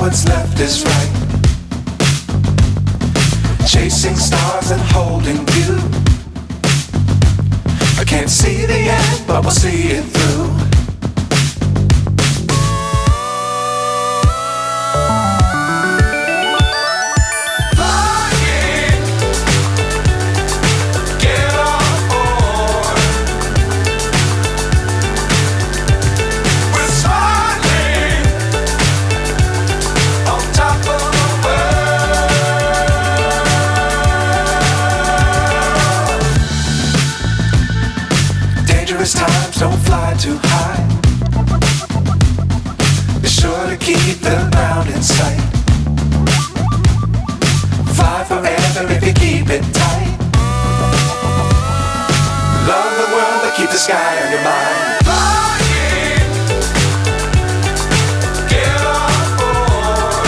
what's left is right. Chasing stars and holding you. I can't see the end, but we'll see it through. Times don't fly too high. Be sure to keep the ground in sight. Fly forever if you keep it tight. Love the world but keep the sky on your mind.